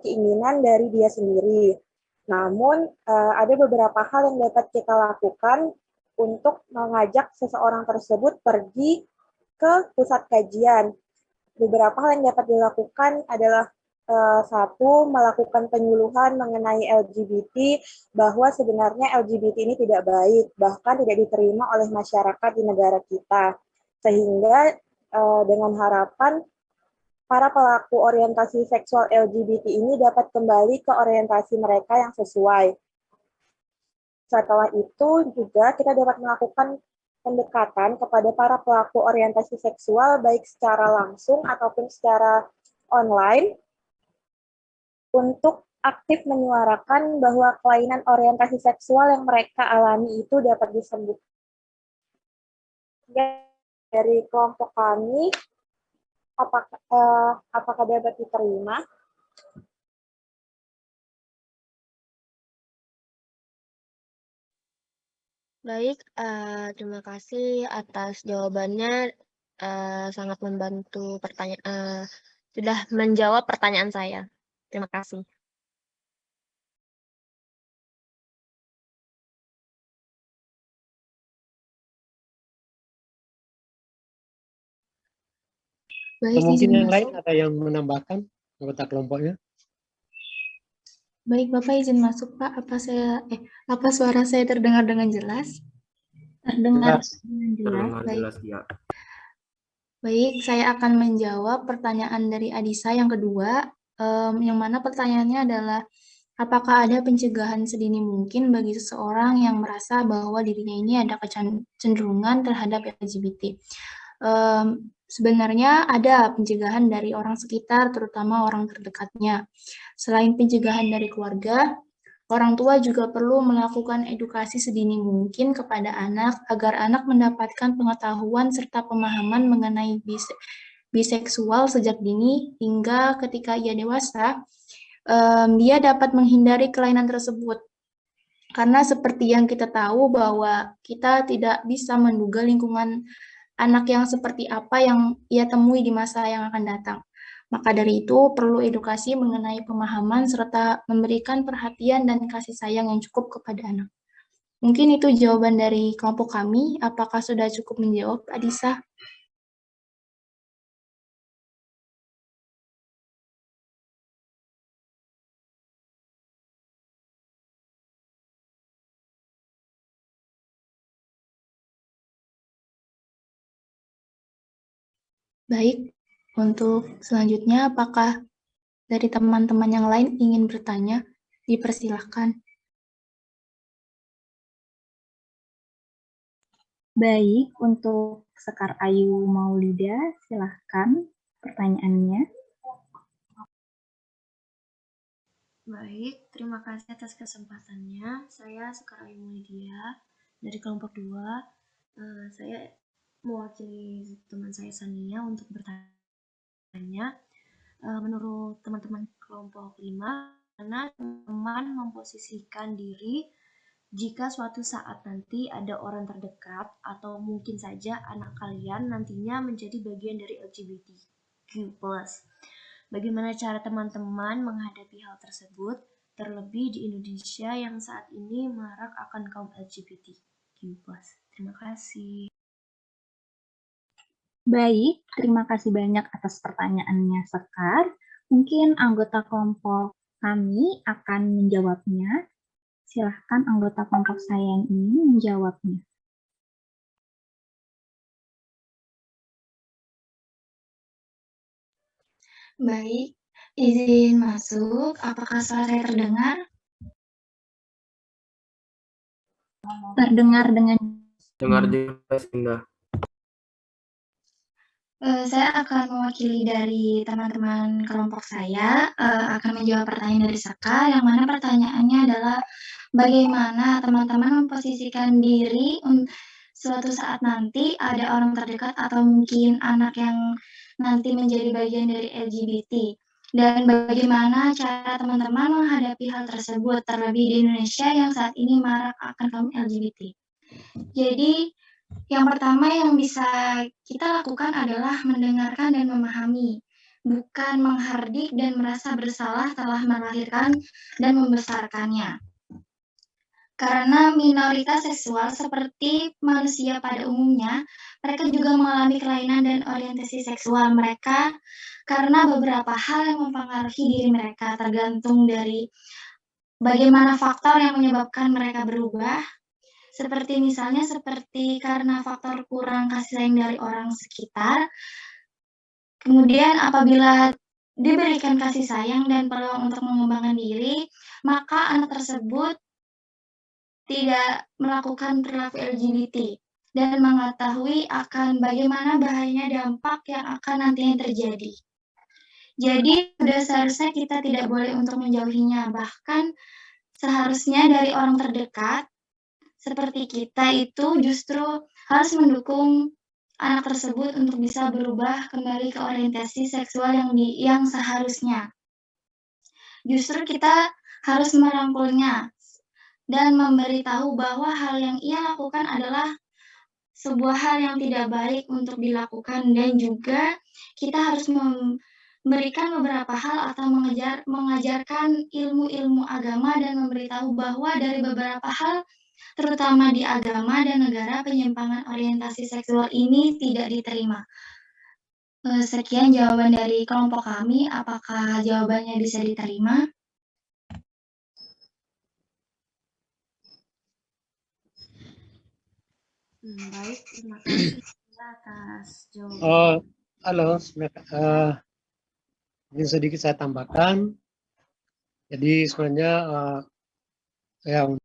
keinginan dari dia sendiri. Namun, ada beberapa hal yang dapat kita lakukan untuk mengajak seseorang tersebut pergi ke pusat kajian. Beberapa hal yang dapat dilakukan adalah satu, melakukan penyuluhan mengenai LGBT, bahwa sebenarnya LGBT ini tidak baik, bahkan tidak diterima oleh masyarakat di negara kita. Sehingga dengan harapan para pelaku orientasi seksual LGBT ini dapat kembali ke orientasi mereka yang sesuai. Setelah itu juga kita dapat melakukan pendekatan kepada para pelaku orientasi seksual baik secara langsung ataupun secara online untuk aktif menyuarakan bahwa kelainan orientasi seksual yang mereka alami itu dapat disembuhkan. Dari kelompok kami, apakah dapat diterima? Baik, terima kasih atas jawabannya, sangat membantu sudah menjawab pertanyaan saya. Terima kasih. Baik, mungkin yang lain ada yang menambahkan anggota kelompoknya? Baik, Bapak izin masuk, Pak. Apa suara saya terdengar dengan jelas? Terdengar dengan jelas. Baik. Ya. Baik, saya akan menjawab pertanyaan dari Adisa yang kedua, yang mana pertanyaannya adalah, apakah ada pencegahan sedini mungkin bagi seseorang yang merasa bahwa dirinya ini ada kecenderungan terhadap LGBT? Sebenarnya ada pencegahan dari orang sekitar, terutama orang terdekatnya. Selain pencegahan dari keluarga, orang tua juga perlu melakukan edukasi sedini mungkin kepada anak agar anak mendapatkan pengetahuan serta pemahaman mengenai biseksual sejak dini hingga ketika ia dewasa, dia dapat menghindari kelainan tersebut. Karena seperti yang kita tahu bahwa kita tidak bisa menduga lingkungan anak yang seperti apa yang ia temui di masa yang akan datang. Maka dari itu, perlu edukasi mengenai pemahaman serta memberikan perhatian dan kasih sayang yang cukup kepada anak. Mungkin itu jawaban dari kelompok kami. Apakah sudah cukup menjawab, Adisa? Baik, untuk selanjutnya apakah dari teman-teman yang lain ingin bertanya? Dipersilahkan. Baik, untuk Sekar Ayu Maulida, silahkan pertanyaannya. Baik, terima kasih atas kesempatannya. Saya Sekar Ayu Maulidia dari kelompok 2. Saya mewakili teman saya Sania untuk bertanya. Menurut teman-teman kelompok 5, karena teman memposisikan diri jika suatu saat nanti ada orang terdekat atau mungkin saja anak kalian nantinya menjadi bagian dari LGBTQ+. Bagaimana cara teman-teman menghadapi hal tersebut, terlebih di Indonesia yang saat ini marak akan kaum LGBTQ+. Terima kasih. Baik, terima kasih banyak atas pertanyaannya, Sekar. Mungkin anggota kelompok kami akan menjawabnya. Silahkan anggota kelompok saya yang ingin menjawabnya. Baik, izin masuk. Apakah suara saya terdengar? Terdengar dengan Dengar jelas, Indah. Saya akan mewakili dari teman-teman kelompok saya, akan menjawab pertanyaan dari Saka, yang mana pertanyaannya adalah bagaimana teman-teman memposisikan diri suatu saat nanti ada orang terdekat atau mungkin anak yang nanti menjadi bagian dari LGBT. Dan bagaimana cara teman-teman menghadapi hal tersebut, terlebih di Indonesia yang saat ini marak akan kaum LGBT. Jadi, yang pertama yang bisa kita lakukan adalah mendengarkan dan memahami bukan menghardik dan merasa bersalah telah melahirkan dan membesarkannya. Karena minoritas seksual seperti manusia pada umumnya, mereka juga mengalami kelainan dan orientasi seksual mereka karena beberapa hal yang mempengaruhi diri mereka, tergantung dari bagaimana faktor yang menyebabkan mereka berubah, seperti misalnya karena faktor kurang kasih sayang dari orang sekitar. Kemudian apabila diberikan kasih sayang dan peluang untuk mengembangkan diri, maka anak tersebut tidak melakukan perilaku LGBT dan mengetahui akan bagaimana bahayanya dampak yang akan nantinya terjadi. Jadi, sudah seharusnya kita tidak boleh untuk menjauhinya, bahkan seharusnya dari orang terdekat, seperti kita itu justru harus mendukung anak tersebut untuk bisa berubah kembali ke orientasi seksual yang seharusnya. Justru kita harus merangkulnya dan memberitahu bahwa hal yang ia lakukan adalah sebuah hal yang tidak baik untuk dilakukan, dan juga kita harus memberikan beberapa hal atau mengajarkan ilmu-ilmu agama dan memberitahu bahwa dari beberapa hal, terutama di agama dan negara, penyimpangan orientasi seksual ini tidak diterima. Sekian jawaban dari kelompok kami. Apakah jawabannya bisa diterima? Baik, terima kasih atas jawaban. Halo, ini sedikit saya tambahkan. Jadi sebenarnya